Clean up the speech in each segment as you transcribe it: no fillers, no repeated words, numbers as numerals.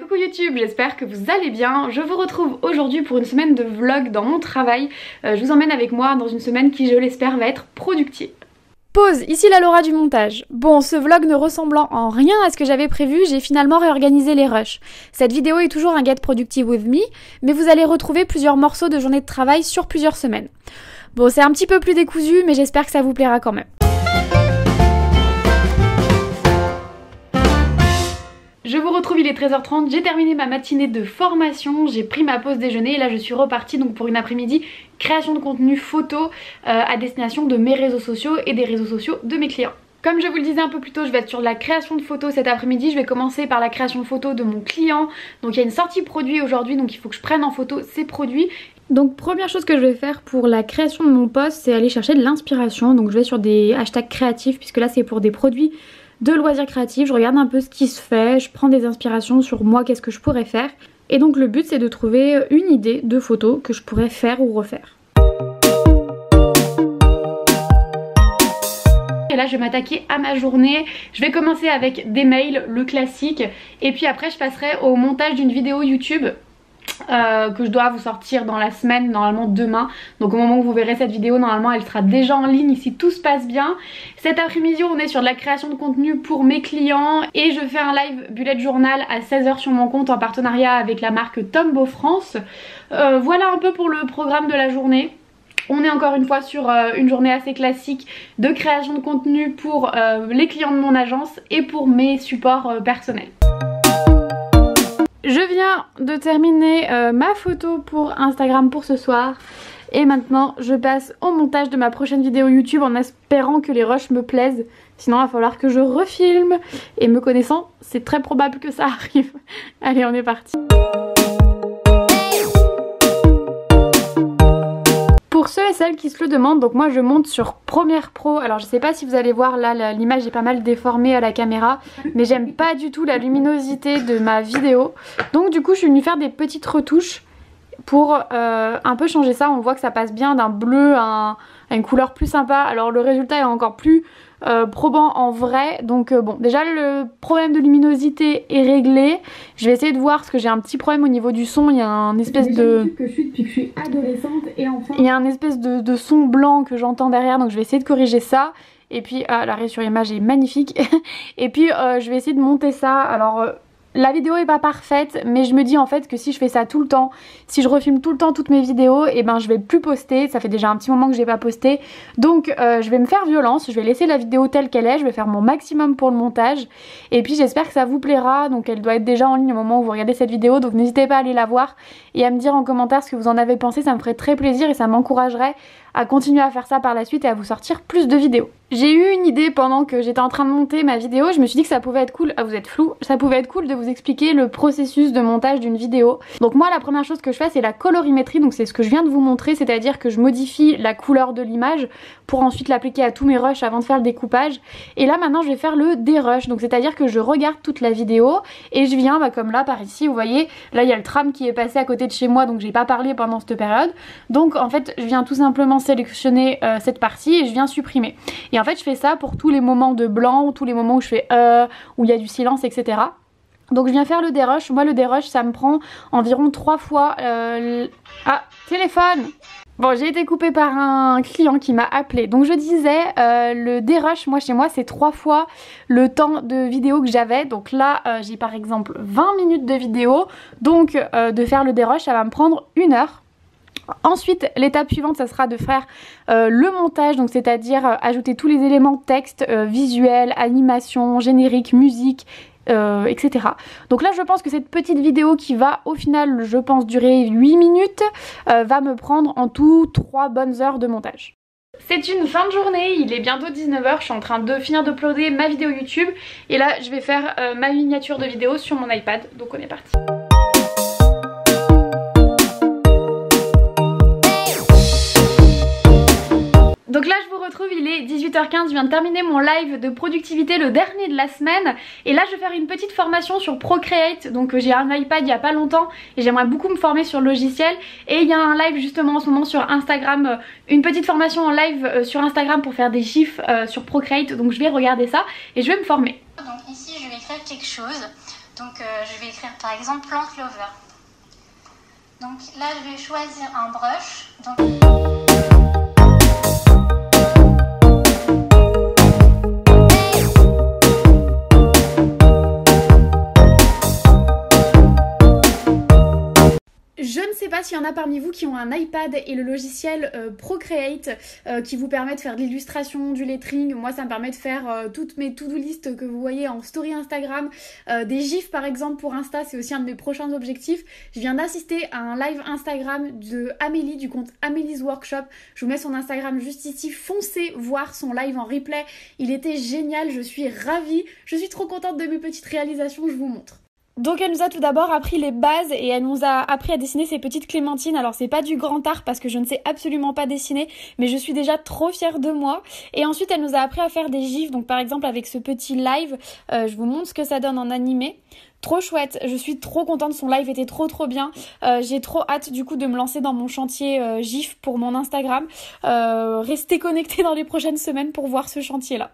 Coucou YouTube, j'espère que vous allez bien. Je vous retrouve aujourd'hui pour une semaine de vlog dans mon travail. Je vous emmène avec moi dans une semaine qui, je l'espère, va être productive. Pause, ici la Laura du montage. Bon, ce vlog ne ressemblant en rien à ce que j'avais prévu, j'ai finalement réorganisé les rushs. Cette vidéo est toujours un Get Productive with me, mais vous allez retrouver plusieurs morceaux de journée de travail sur plusieurs semaines. Bon, c'est un petit peu plus décousu, mais j'espère que ça vous plaira quand même. Je vous retrouve, il est 13h30, j'ai terminé ma matinée de formation, j'ai pris ma pause déjeuner et là je suis repartie donc pour une après-midi création de contenu photo à destination de mes réseaux sociaux et des réseaux sociaux de mes clients. Comme je vous le disais un peu plus tôt, je vais être sur de la création de photos cet après-midi. Je vais commencer par la création de photos de mon client. Donc il y a une sortie produit aujourd'hui, donc il faut que je prenne en photo ces produits. Donc première chose que je vais faire pour la création de mon post, c'est aller chercher de l'inspiration. Donc je vais sur des hashtags créatifs puisque là c'est pour des produits de loisirs créatifs, je regarde un peu ce qui se fait, je prends des inspirations sur moi, qu'est-ce que je pourrais faire. Et donc le but c'est de trouver une idée de photo que je pourrais faire ou refaire. Et là je vais m'attaquer à ma journée, je vais commencer avec des mails, le classique, et puis après je passerai au montage d'une vidéo YouTube. Que je dois vous sortir dans la semaine, normalement demain. Donc au moment où vous verrez cette vidéo, normalement elle sera déjà en ligne si tout se passe bien. Cet après-midi on est sur de la création de contenu pour mes clients et je fais un live bullet journal à 16 h sur mon compte en partenariat avec la marque Tombow France. Voilà un peu pour le programme de la journée. On est encore une fois sur une journée assez classique de création de contenu pour les clients de mon agence et pour mes supports personnels. Je viens de terminer ma photo pour Instagram pour ce soir et maintenant je passe au montage de ma prochaine vidéo YouTube en espérant que les rushs me plaisent. Sinon il va falloir que je refilme et me connaissant c'est très probable que ça arrive. Allez, on est parti. Pour ceux et celles qui se le demandent, donc moi je monte sur Premiere Pro. Alors je sais pas si vous allez voir là, l'image est pas mal déformée à la caméra, mais j'aime pas du tout la luminosité de ma vidéo. Donc du coup je suis venue faire des petites retouches pour un peu changer ça. On voit que ça passe bien d'un bleu à une couleur plus sympa. Alors le résultat est encore plus probant en vrai. Donc bon, déjà le problème de luminosité est réglé. Je vais essayer de voir parce que j'ai un petit problème au niveau du son. Il y a un espèce de... que je suis depuis que je suis adolescente et enfin... Il y a un espèce de son blanc que j'entends derrière, donc je vais essayer de corriger ça. Et puis l'arrêt sur image est magnifique. Et puis je vais essayer de monter ça. Alors... la vidéo est pas parfaite, mais je me dis en fait que si je fais ça tout le temps, si je refilme tout le temps toutes mes vidéos, et ben je vais plus poster. Ça fait déjà un petit moment que j'ai pas posté, donc je vais me faire violence, je vais laisser la vidéo telle qu'elle est, je vais faire mon maximum pour le montage, et puis j'espère que ça vous plaira. Donc elle doit être déjà en ligne au moment où vous regardez cette vidéo, donc n'hésitez pas à aller la voir et à me dire en commentaire ce que vous en avez pensé, ça me ferait très plaisir et ça m'encouragerait à continuer à faire ça par la suite et à vous sortir plus de vidéos. J'ai eu une idée pendant que j'étais en train de monter ma vidéo, je me suis dit que ça pouvait être cool, ah vous êtes flou, ça pouvait être cool de vous expliquer le processus de montage d'une vidéo. Donc moi la première chose que je fais c'est la colorimétrie, donc c'est ce que je viens de vous montrer, c'est-à-dire que je modifie la couleur de l'image pour ensuite l'appliquer à tous mes rushs avant de faire le découpage. Et là maintenant je vais faire le dérush, donc c'est-à-dire que je regarde toute la vidéo et je viens comme là par ici, vous voyez, là il y a le tram qui est passé à côté de chez moi donc j'ai pas parlé pendant cette période. Donc en fait je viens tout simplement sélectionner cette partie et je viens supprimer. Et en fait je fais ça pour tous les moments de blanc ou tous les moments où je fais où il y a du silence, etc. Donc je viens faire le dérush. Moi le dérush ça me prend environ 3 fois Ah, téléphone. Bon, j'ai été coupée par un client qui m'a appelé. Donc je disais, le dérush, moi chez moi c'est 3 fois le temps de vidéo que j'avais. Donc là j'ai par exemple 20 minutes de vidéo. Donc de faire le dérush ça va me prendre 1 heure. Ensuite l'étape suivante ça sera de faire le montage, donc c'est-à-dire ajouter tous les éléments texte, visuel, animation, générique, musique, etc. Donc là je pense que cette petite vidéo qui va au final je pense durer 8 minutes va me prendre en tout 3 bonnes heures de montage. C'est une fin de journée, il est bientôt 19 h, je suis en train de finir d'uploader ma vidéo YouTube et là je vais faire ma miniature de vidéo sur mon iPad, donc on est parti. Donc là je vous retrouve, il est 18h15, je viens de terminer mon live de productivité, le dernier de la semaine. Et là je vais faire une petite formation sur Procreate, donc j'ai un iPad il y a pas longtemps et j'aimerais beaucoup me former sur le logiciel. Et il y a un live justement en ce moment sur Instagram, une petite formation en live sur Instagram pour faire des gifs sur Procreate. Donc je vais regarder ça et je vais me former. Donc ici je vais écrire quelque chose. Donc je vais écrire par exemple plant lover. Donc là je vais choisir un brush. Je ne sais pas s'il y en a parmi vous qui ont un iPad et le logiciel Procreate qui vous permet de faire de l'illustration, du lettering. Moi ça me permet de faire toutes mes to-do list que vous voyez en story Instagram, des gifs par exemple pour Insta, c'est aussi un de mes prochains objectifs. Je viens d'assister à un live Instagram de Amélie du compte Amelie's Workshop. Je vous mets son Instagram juste ici, foncez voir son live en replay. Il était génial, je suis ravie, je suis trop contente de mes petites réalisations, je vous montre. Donc elle nous a tout d'abord appris les bases et elle nous a appris à dessiner ces petites clémentines. Alors c'est pas du grand art parce que je ne sais absolument pas dessiner, mais je suis déjà trop fière de moi. Et ensuite elle nous a appris à faire des gifs. Donc par exemple avec ce petit live, je vous montre ce que ça donne en animé. Trop chouette, je suis trop contente, son live était trop bien. J'ai trop hâte du coup de me lancer dans mon chantier gif pour mon Instagram. Restez connectés dans les prochaines semaines pour voir ce chantier là.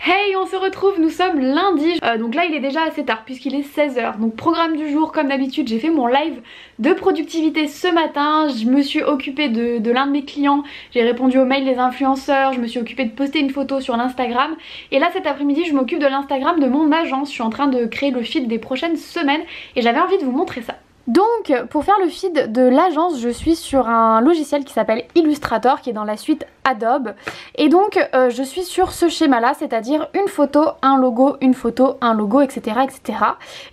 Hey, on se retrouve, nous sommes lundi, donc là il est déjà assez tard puisqu'il est 16h. Donc programme du jour, comme d'habitude, j'ai fait mon live de productivité ce matin. Je me suis occupée de l'un de mes clients, j'ai répondu aux mails des influenceurs, je me suis occupée de poster une photo sur l'Instagram. Et là cet après-midi je m'occupe de l'Instagram de mon agence, je suis en train de créer le feed des prochaines semaines et j'avais envie de vous montrer ça. Donc pour faire le feed de l'agence, je suis sur un logiciel qui s'appelle Illustrator qui est dans la suite Adobe. Et donc je suis sur ce schéma là, c'est-à-dire une photo, un logo, etc. etc.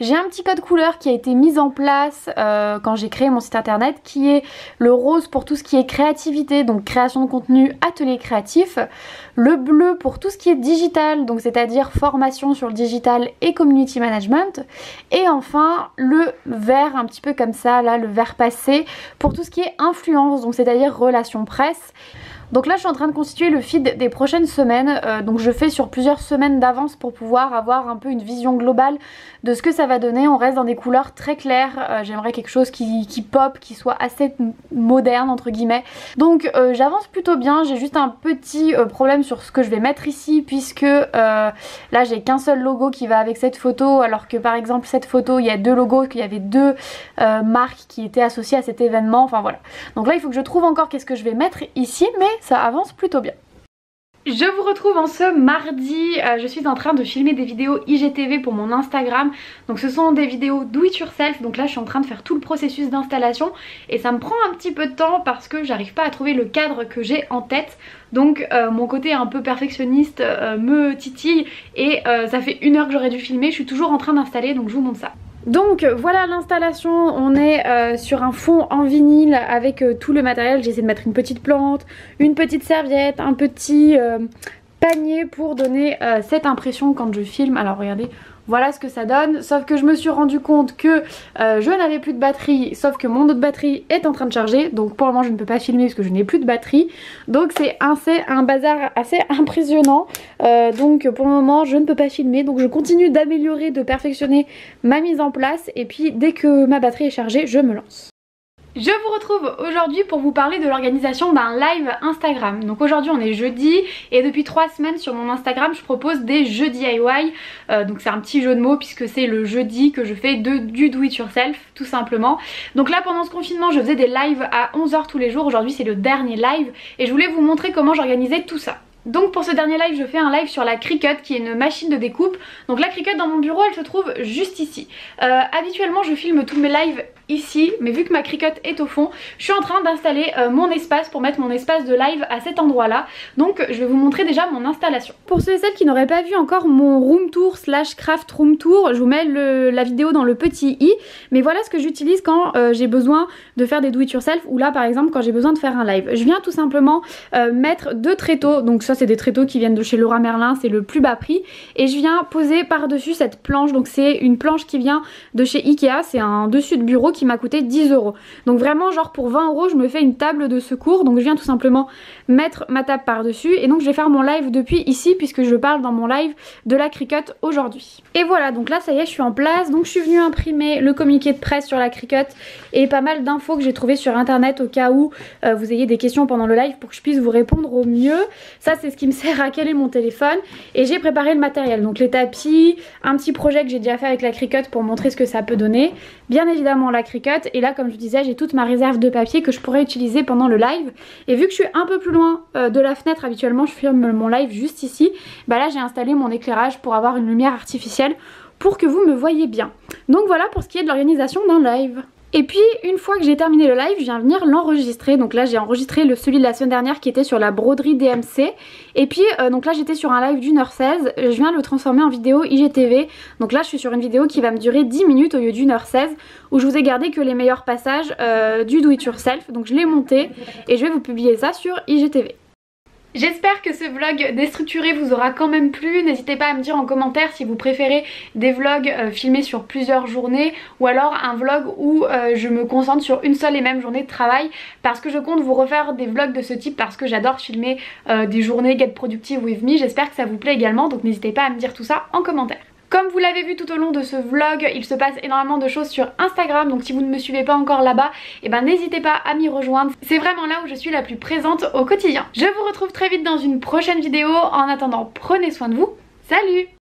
J'ai un petit code couleur qui a été mis en place quand j'ai créé mon site internet qui est le rose pour tout ce qui est créativité, donc création de contenu, atelier créatif. Le bleu pour tout ce qui est digital, donc c'est-à-dire formation sur le digital et community management. Et enfin le vert un petit peu comme ça, là le vert passé pour tout ce qui est influence, donc c'est-à-dire relations presse. Donc là je suis en train de constituer le feed des prochaines semaines, donc je fais sur plusieurs semaines d'avance pour pouvoir avoir un peu une vision globale de ce que ça va donner. On reste dans des couleurs très claires, j'aimerais quelque chose qui pop, qui soit assez moderne entre guillemets. Donc j'avance plutôt bien, j'ai juste un petit problème sur ce que je vais mettre ici puisque là j'ai qu'un seul logo qui va avec cette photo, alors que par exemple cette photo il y a deux logos, qu'il y avait deux marques qui étaient associées à cet événement, enfin voilà. Donc là il faut que je trouve encore qu'est-ce que je vais mettre ici, mais ça avance plutôt bien. Je vous retrouve en ce mardi, je suis en train de filmer des vidéos IGTV pour mon Instagram. Donc ce sont des vidéos do it yourself, donc là je suis en train de faire tout le processus d'installation et ça me prend un petit peu de temps parce que j'arrive pas à trouver le cadre que j'ai en tête. Donc mon côté un peu perfectionniste me titille et ça fait 1 heure que j'aurais dû filmer, je suis toujours en train d'installer, donc je vous montre ça. Donc voilà l'installation, on est sur un fond en vinyle avec tout le matériel. J'ai essayé de mettre une petite plante, une petite serviette, un petit panier pour donner cette impression quand je filme. Alors regardez, voilà ce que ça donne, sauf que je me suis rendu compte que je n'avais plus de batterie, sauf que mon autre batterie est en train de charger, donc pour le moment je ne peux pas filmer parce que je n'ai plus de batterie, donc c'est un bazar assez impressionnant. Donc pour le moment je ne peux pas filmer, donc je continue d'améliorer, de perfectionner ma mise en place et puis dès que ma batterie est chargée je me lance. Je vous retrouve aujourd'hui pour vous parler de l'organisation d'un live Instagram. Donc aujourd'hui on est jeudi et depuis 3 semaines sur mon Instagram je propose des jeux DIY. Donc c'est un petit jeu de mots puisque c'est le jeudi que je fais du do it yourself tout simplement. Donc là pendant ce confinement je faisais des lives à 11 h tous les jours. Aujourd'hui c'est le dernier live et je voulais vous montrer comment j'organisais tout ça. Donc pour ce dernier live je fais un live sur la Cricut qui est une machine de découpe. Donc la Cricut dans mon bureau elle se trouve juste ici. Habituellement je filme tous mes lives ici, mais vu que ma Cricut est au fond, je suis en train d'installer mon espace pour mettre mon espace de live à cet endroit là. Donc je vais vous montrer déjà mon installation. Pour ceux et celles qui n'auraient pas vu encore mon room tour slash craft room tour, je vous mets la vidéo dans le petit i. Mais voilà ce que j'utilise quand j'ai besoin de faire des do it yourself ou là par exemple quand j'ai besoin de faire un live. Je viens tout simplement mettre 2 tréteaux, donc ça c'est des tréteaux qui viennent de chez Leroy Merlin, c'est le plus bas prix, et je viens poser par dessus cette planche. Donc c'est une planche qui vient de chez Ikea, c'est un dessus de bureau qui m'a coûté 10 €. Donc vraiment genre pour 20 € je me fais une table de secours. Donc je viens tout simplement mettre ma table par dessus et donc je vais faire mon live depuis ici puisque je parle dans mon live de la Cricut aujourd'hui. Et voilà, donc là ça y est je suis en place. Donc je suis venue imprimer le communiqué de presse sur la Cricut et pas mal d'infos que j'ai trouvé sur internet au cas où vous ayez des questions pendant le live pour que je puisse vous répondre au mieux. Ça c'est c'est ce qui me sert à caler mon téléphone. Et j'ai préparé le matériel, donc les tapis, un petit projet que j'ai déjà fait avec la Cricut pour montrer ce que ça peut donner. Bien évidemment la Cricut, et là comme je vous disais, j'ai toute ma réserve de papier que je pourrais utiliser pendant le live. Et vu que je suis un peu plus loin de la fenêtre, habituellement je filme mon live juste ici, bah là j'ai installé mon éclairage pour avoir une lumière artificielle pour que vous me voyez bien. Donc voilà pour ce qui est de l'organisation d'un live. Et puis une fois que j'ai terminé le live, je viens venir l'enregistrer. Donc là j'ai enregistré celui de la semaine dernière qui était sur la broderie DMC. Et puis donc là j'étais sur un live d'1h16, je viens le transformer en vidéo IGTV. Donc là je suis sur une vidéo qui va me durer 10 minutes au lieu d'1h16, où je vous ai gardé que les meilleurs passages du do it yourself. Donc je l'ai monté et je vais vous publier ça sur IGTV. J'espère que ce vlog déstructuré vous aura quand même plu. N'hésitez pas à me dire en commentaire si vous préférez des vlogs filmés sur plusieurs journées ou alors un vlog où je me concentre sur une seule et même journée de travail, parce que je compte vous refaire des vlogs de ce type parce que j'adore filmer des journées Get Productive with me. J'espère que ça vous plaît également, donc n'hésitez pas à me dire tout ça en commentaire. Comme vous l'avez vu tout au long de ce vlog, il se passe énormément de choses sur Instagram, donc si vous ne me suivez pas encore là-bas, eh ben n'hésitez pas à m'y rejoindre. C'est vraiment là où je suis la plus présente au quotidien. Je vous retrouve très vite dans une prochaine vidéo. En attendant, prenez soin de vous. Salut!